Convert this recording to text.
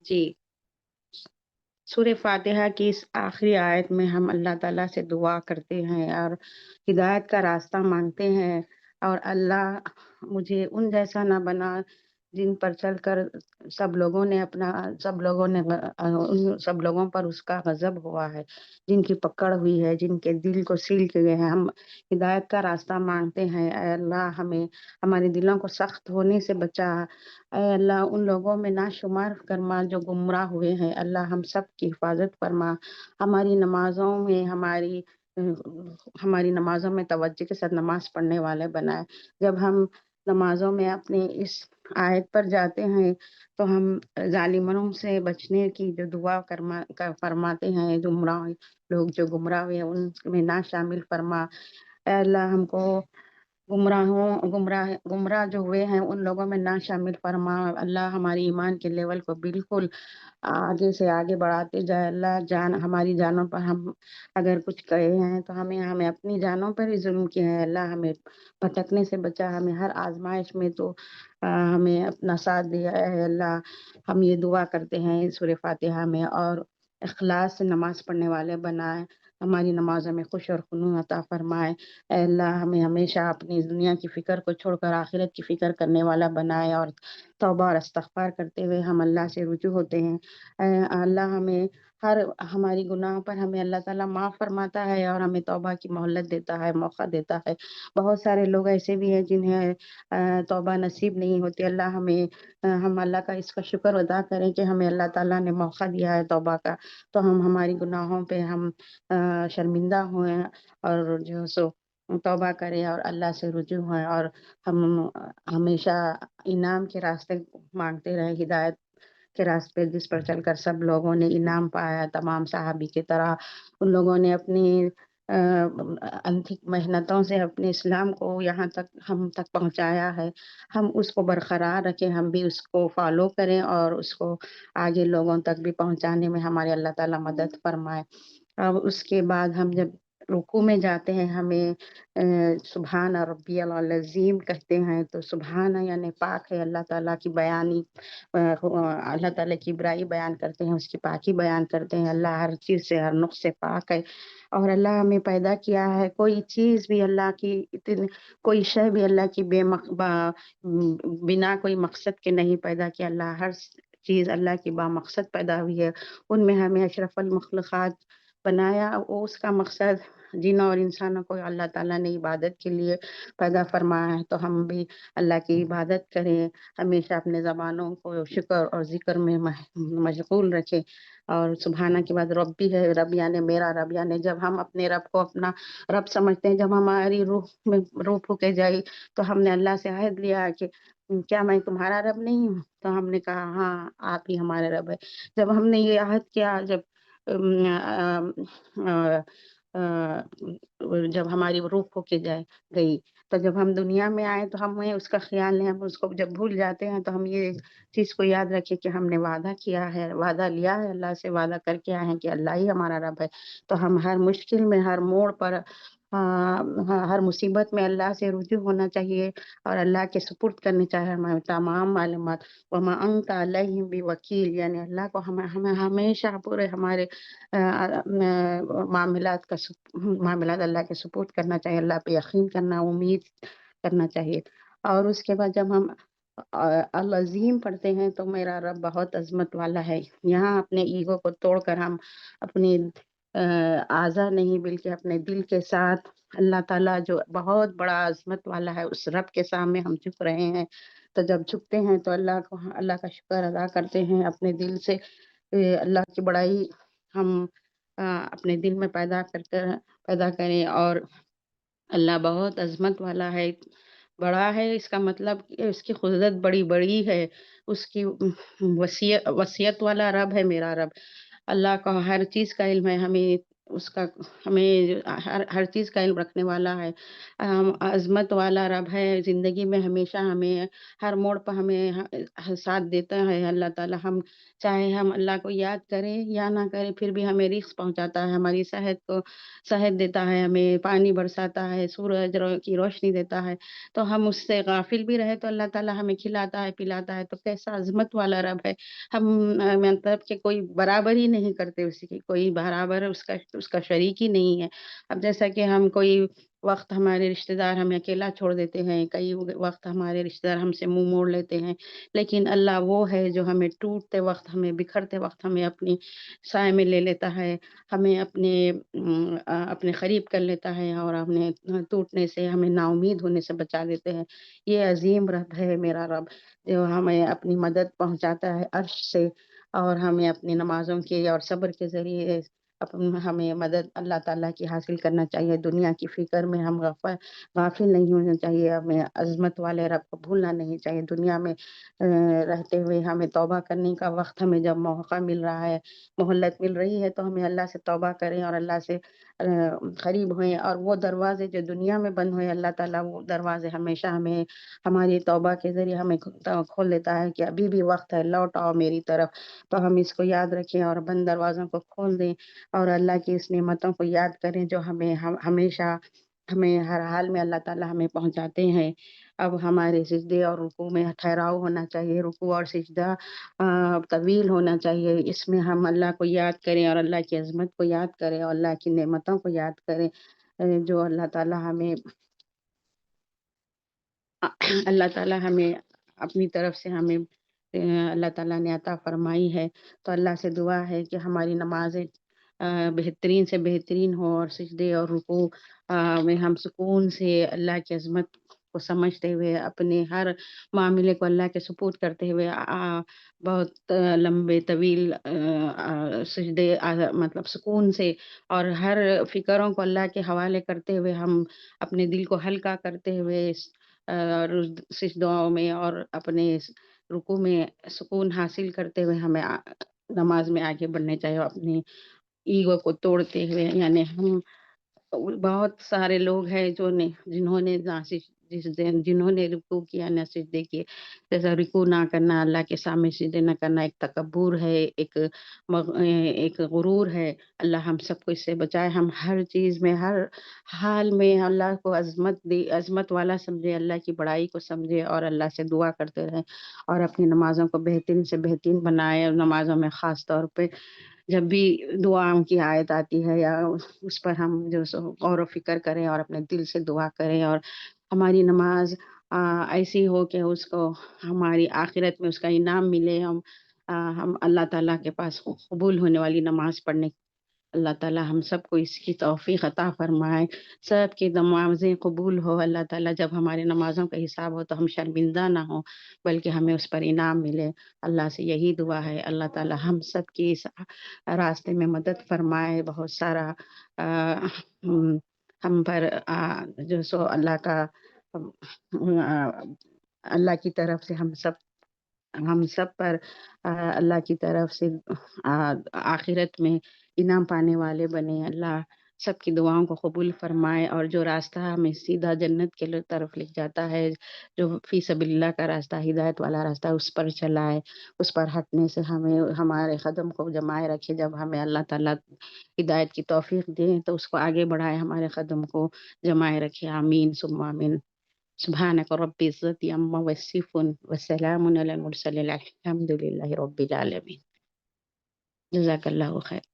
جی، سورہ فاتحہ کی اس آخری آیت میں ہم اللہ تعالیٰ سے دعا کرتے ہیں اور ہدایت کا راستہ مانگتے ہیں، اور اللہ مجھے ان جیسا نہ بنا جن پر چل کر سب لوگوں پر اس کا غضب ہوا ہے، جن کی پکڑ ہوئی ہے، جن کے دل کو سیل کیے ہیں۔ ہم ہدایت کا راستہ مانگتے ہیں، اے اللہ ہمیں ہمارے دلوں کو سخت ہونے سے بچا، اے اللہ ان لوگوں میں نہ شمار فرما جو گمراہ ہوئے ہیں، اللہ ہم سب کی حفاظت فرما، ہماری نمازوں میں توجہ کے ساتھ نماز پڑھنے والے بنائے۔ جب ہم نمازوں میں اپنی اس آیت پر جاتے ہیں تو ہم ظالموں سے بچنے کی جو دعا فرماتے ہیں، جو گمراہ ہوئے ہیں ان میں نہ شامل فرما، اے اللہ ہم کو گمراہ جو ہوئے ہیں ان لوگوں میں نہ شامل فرما، اللہ ہماری ایمان کے لیول کو بالکل آگے سے آگے بڑھاتے جائے۔ اللہ ہماری جانوں پر ہم اگر کچھ کہے ہیں تو ہمیں اپنی جانوں پر ہی ظلم کیا ہے، اللہ ہمیں بھٹکنے سے بچا، ہمیں ہر آزمائش میں تو ہمیں اپنا ساتھ دیا ہے۔ اللہ ہم یہ دعا کرتے ہیں سورہ فاتحہ میں، اور اخلاص سے نماز پڑھنے والے بنائے، ہماری نمازوں میں خوش اور خنوع عطا فرمائے۔ اے اللہ ہمیں ہمیشہ اپنی دنیا کی فکر کو چھوڑ کر آخرت کی فکر کرنے والا بنائے، اور توبہ اور استغفار کرتے ہوئے ہم اللہ سے رجوع ہوتے ہیں۔ اے اللہ ہماری گناہوں پر ہمیں اللہ تعالیٰ معاف فرماتا ہے اور ہمیں توبہ کی مہلت دیتا ہے، موقع دیتا ہے۔ بہت سارے لوگ ایسے بھی ہیں جنہیں توبہ نصیب نہیں ہوتی، ہم اللہ کا اس کا شکر ادا کریں کہ ہمیں اللہ تعالیٰ نے موقع دیا ہے توبہ کا، تو ہم ہماری گناہوں پہ ہم شرمندہ ہوئے اور جو سو توبہ کریں اور اللہ سے رجوع ہوئیں، اور ہم ہمیشہ انعام کے راستے مانگتے رہے، ہدایت کے راستے جس پر چل کر سب لوگوں نے انعام پایا، تمام صحابی کی طرح ان لوگوں نے اپنی انتھک محنتوں سے اپنے اسلام کو یہاں تک ہم تک پہنچایا ہے، ہم اس کو برقرار رکھیں، ہم بھی اس کو فالو کریں اور اس کو آگے لوگوں تک بھی پہنچانے میں ہمارے اللہ تعالیٰ مدد فرمائے۔ اب اس کے بعد ہم جب رکوع میں جاتے ہیں ہمیں سبحان ربی العظیم کہتے ہیں، تو سبحان یعنی پاک ہے اللہ تعالیٰ کی بیانی، اللہ تعالیٰ کی برائی بیان کرتے ہیں، اس کی پاکی بیان کرتے ہیں، اللہ ہر چیز سے ہر نقص سے پاک ہے، اور اللہ ہمیں پیدا کیا ہے، کوئی چیز بھی اللہ کی کوئی شے بھی اللہ کی بنا کوئی مقصد کے نہیں پیدا کیا، اللہ ہر چیز اللہ کی با مقصد پیدا ہوئی ہے، ان میں ہمیں اشرف المخلوقات بنایا، اس کا مقصد جنوں اور انسانوں کو اللہ تعالیٰ نے عبادت کے لیے پیدا فرمایا ہے، تو ہم بھی اللہ کی عبادت کریں، ہمیشہ اپنے زبانوں کو شکر اور ذکر میں مشغول رکھیں، اور سبحانہ کے بعد رب بھی ہے، رب یعنی میرا رب، یعنی جب ہم اپنے رب کو اپنا رب سمجھتے ہیں، جب ہماری روح پھونکے جائے تو ہم نے اللہ سے عہد لیا کہ کیا میں تمہارا رب نہیں ہوں؟ تو ہم نے کہا ہاں آپ ہی ہمارے رب ہے۔ جب ہم نے یہ عہد کیا، جب ہماری روح پھونکے گئی، تو جب ہم دنیا میں آئے تو ہمیں اس کا خیال نہیں، ہم اس کو جب بھول جاتے ہیں تو ہم یہ چیز کو یاد رکھیں کہ ہم نے وعدہ کیا ہے، وعدہ لیا ہے، اللہ سے وعدہ کر کے آئے ہیں کہ اللہ ہی ہمارا رب ہے، تو ہم ہر مشکل میں، ہر موڑ پر، ہر مصیبت میں اللہ سے رجوع ہونا چاہیے اور اللہ کے سپرد کرنی چاہیے ہمیں تمام معلومات۔ وما انت علیہم بوکیل، یعنی اللہ کو ہمیں ہمیشہ پورے ہمارے معاملات اللہ کے سپرد کرنا چاہیے، اللہ پہ یقین کرنا، امید کرنا چاہیے۔ اور اس کے بعد جب ہم العظیم پڑھتے ہیں تو میرا رب بہت عظمت والا ہے، یہاں اپنے ایگو کو توڑ کر ہم اپنی اعضا نہیں بلکہ اپنے دل کے ساتھ اللہ تعالیٰ جو بہت بڑا عظمت والا ہے اس رب کے سامنے ہم جھک رہے ہیں، تو جب جھکتے ہیں تو اللہ کا شکر ادا کرتے ہیں اپنے دل سے، اللہ کی بڑائی ہم اپنے دل میں پیدا کریں، اور اللہ بہت عظمت والا ہے، بڑا ہے، اس کا مطلب کہ اس کی قدرت بڑی بڑی ہے، اس کی وسیعت والا رب ہے میرا رب، اللہ کا ہر چیز کا علم ہے، ہمیں اس کا ہمیں ہر چیز کا علم رکھنے والا ہے، عظمت والا رب ہے، زندگی میں ہمیشہ ہمیں ہر موڑ پہ ہمیں ساتھ دیتا ہے اللہ تعالیٰ۔ ہم چاہے ہم اللہ کو یاد کریں یا نہ کریں پھر بھی ہمیں رزق پہنچاتا ہے، ہماری صحت کو صحت دیتا ہے، ہمیں پانی برساتا ہے، سورج کی روشنی دیتا ہے، تو ہم اس سے غافل بھی رہے تو اللہ تعالیٰ ہمیں کھلاتا ہے پلاتا ہے، تو کیسا عظمت والا رب ہے۔ ہم مطلب کہ کوئی برابر ہی نہیں کرتے اس کی، کوئی برابر اس کا شریک ہی نہیں ہے۔ اب جیسا کہ ہم کوئی وقت ہمارے رشتہ دار ہمیں اکیلا چھوڑ دیتے ہیں، کئی وقت ہمارے رشتہ دار ہم سے منہ موڑ لیتے ہیں، لیکن اللہ وہ ہے جو ہمیں ٹوٹتے وقت، ہمیں بکھرتے وقت ہمیں اپنی سائے میں لے لیتا ہے، ہمیں اپنے قریب کر لیتا ہے، اور اپنے ٹوٹنے سے، ہمیں نا امید ہونے سے بچا لیتے ہیں۔ یہ عظیم رب ہے میرا رب، جو ہمیں اپنی مدد پہنچاتا ہے عرش سے، اور ہمیں اپنی نمازوں کے اور صبر کے ذریعے ہمیں مدد اللہ تعالیٰ کی حاصل کرنا چاہیے۔ دنیا کی فکر میں ہم غافل نہیں ہونا چاہیے، ہمیں عظمت والے رب کو بھولنا نہیں چاہیے۔ دنیا میں رہتے ہوئے ہمیں توبہ کرنے کا وقت، ہمیں جب موقع مل رہا ہے، مہلت مل رہی ہے، تو ہمیں اللہ سے توبہ کریں اور اللہ سے قریب ہوئیں، اور وہ دروازے جو دنیا میں بند ہوئے اللہ تعالیٰ وہ دروازے ہمیشہ ہمیں ہماری توبہ کے ذریعے ہمیں کھول دیتا ہے کہ ابھی بھی وقت ہے، لوٹ آؤ میری طرف۔ تو ہم اس کو یاد رکھیں اور بند دروازوں کو کھول دیں، اور اللہ کی اس نعمتوں کو یاد کریں جو ہمیشہ ہمیں ہر حال میں اللہ تعالیٰ ہمیں پہنچاتے ہیں۔ اب ہمارے سجدے اور رکوع میں ٹھہراؤ ہونا چاہیے، رکوع اور سجدہ طویل ہونا چاہیے، اس میں ہم اللہ کو یاد کریں اور اللہ کی عظمت کو یاد کریں اور اللہ کی نعمتوں کو یاد کریں، جو اللہ تعالیٰ ہمیں اپنی طرف سے ہمیں اللہ تعالیٰ نے عطا فرمائی ہے۔ تو اللہ سے دعا ہے کہ ہماری نمازیں بہترین سے بہترین ہو، اور سجدے اور رکوع میں ہم سکون سے اللہ کی عظمت کو سمجھتے ہوئے اپنے ہر معاملے کو اللہ کے سپرد کرتے ہوئے بہت لمبے طویل سجدے مطلب سکون سے، اور ہر فکروں کو اللہ کے حوالے کرتے ہوئے ہم اپنے دل کو ہلکا کرتے ہوئے اور سجدوں میں اور اپنے رکوع میں سکون حاصل کرتے ہوئے ہمیں نماز میں آگے بڑھنے چاہیے، اپنی ایگو کو توڑتے ہوئے۔ یعنی ہم بہت سارے لوگ ہیں جنہوں نے رکوع کیا نہ سجدے کیے، جیسا رکوع نہ کرنا، اللہ کے سامنے سجدے نہ کرنا ایک تکبر ہے، ایک غرور ہے۔ اللہ ہم سب کو اس سے بچائے، ہم ہر چیز میں ہر حال میں اللہ کو عظمت والا سمجھے، اللہ کی بڑائی کو سمجھے، اور اللہ سے دعا کرتے رہیں، اور اپنی نمازوں کو بہترین سے بہترین بنائے، اور نمازوں میں خاص طور پہ جب بھی دعاؤں کی آیت آتی ہے یا اس پر ہم غور و فکر کریں اور اپنے دل سے دعا کریں، اور ہماری نماز ایسی ہو کہ اس کو ہماری آخرت میں اس کا انعام ملے، ہم اللہ تعالیٰ کے پاس قبول ہونے والی نماز پڑھنے۔ اللہ تعالیٰ ہم سب کو اس کی توفیق عطا فرمائے، سب کی نمازیں قبول ہو اللہ تعالیٰ، جب ہمارے نمازوں کا حساب ہو تو ہم شرمندہ نہ ہوں، بلکہ ہمیں اس پر انعام ملے۔ اللہ سے یہی دعا ہے، اللہ تعالیٰ ہم سب کی اس راستے میں مدد فرمائے، بہت سارا ہم پر جو سو اللہ کا اللہ کی طرف سے ہم سب پر اللہ کی طرف سے آخرت میں انعام پانے والے بنے۔ اللہ سب کی دعاؤں کو قبول فرمائے، اور جو راستہ ہمیں سیدھا جنت کے طرف لے جاتا ہے، جو فی سبیل اللہ کا راستہ، ہدایت والا راستہ، اس پر چلائے، اس پر ہٹنے سے ہمیں ہمارے قدم کو جمائے رکھے۔ جب ہمیں اللہ تعالیٰ ہدایت کی توفیق دیں تو اس کو آگے بڑھائے، ہمارے قدم کو جمائے رکھے۔ آمین ثم آمین۔ سبحانك رب العزة عما يصفون وسلام على المرسلين الحمد لله رب العالمين۔ جزاك الله خير۔